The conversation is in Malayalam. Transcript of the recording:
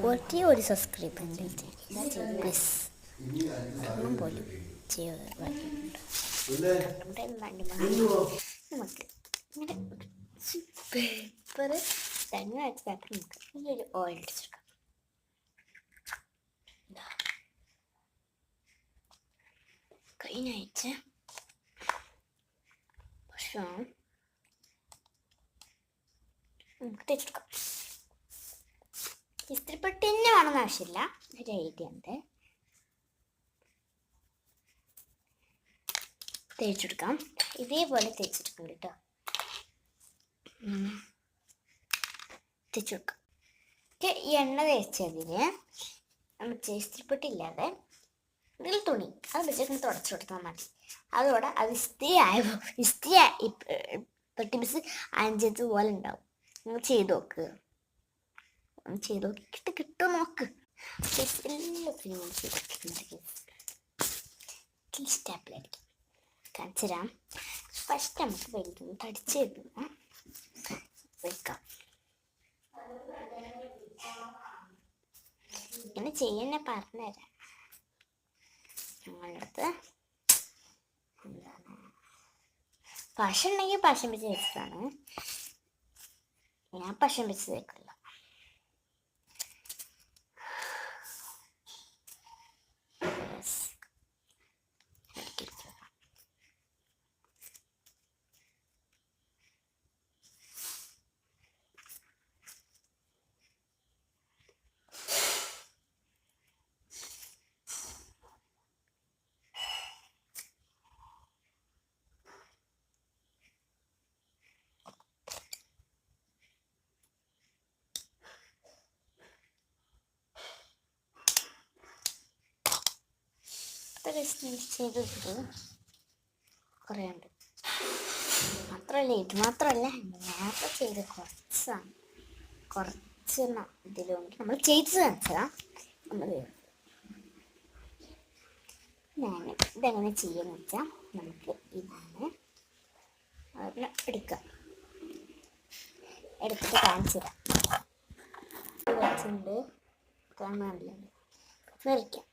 ഒറ്റ ഒരു സബ്സ്ക്രൈബ് പ്ലീസ് ഒന്നും പോലും നമുക്ക് ഇങ്ങനെ പേപ്പർ തന്നെ വെച്ചിട്ട് നമുക്ക് ഒരു ഓയിൽ അടിച്ചെടുക്കാം. കഴിഞ്ഞാഴ്ച പക്ഷേ നമുക്ക് തേച്ചെടുക്കാം. ഇസ്തിരിപ്പെട്ടി തന്നെ വേണമെന്ന് ആവശ്യമില്ല, ഒരു ഐഡിയ ഉണ്ട്. തേച്ചെടുക്കാം. ഇതേപോലെ തേച്ചെടുക്കണം കേട്ടോ. തേച്ചെടുക്കാം. ഈ എണ്ണ തേച്ചതിന് നമുക്ക് ഇസ്തിരിപ്പെട്ടി ഇല്ലാതെ ഇതിൽ തുണി അത് വെച്ചിട്ട് തുടച്ചു കൊടുത്താൽ മതി. അതോടെ അത് ഇസ്തിരി പെട്ടി മിസ് അഞ്ചത്ത് പോലെ ഉണ്ടാവും. നിങ്ങൾ ചെയ്ത് നോക്ക്, ചെയ്ത് നോക്കി കിട്ടും നോക്ക്. എല്ലാത്തിനും സ്റ്റാപ്പിലായിരിക്കും കാണിച്ചു തരാം. ഫസ്റ്റ് നമുക്ക് വലുതൊന്ന് തടിച്ച് വെക്കാം. ഇങ്ങനെ ചെയ്യുന്ന പറഞ്ഞുതരാം. ഞങ്ങളുടെ അടുത്ത് എന്താണ് പശ ഉണ്ടെങ്കിൽ പശം വെച്ച് വെച്ചതാണ്. ഞാൻ പശം വെച്ച് വെക്കില്ല. ചെയ്തത് കുറേ ഉണ്ട്. ഇത് മാത്രമല്ല നേരത്തെ ചെയ്ത് കുറച്ചെണ്ണം ഇതിലുണ്ട്. നമ്മൾ ചെയ്ത് കാണിച്ചതാ. ഇതെങ്ങനെ ചെയ്യാന്ന് വെച്ചാൽ നമുക്ക് ഇതാണ് എടുക്കാം. എടുത്തിട്ട് കാണിച്ചു തരാം. വെച്ചിട്ടുണ്ട് കാണാനില്ല വരയ്ക്കാം.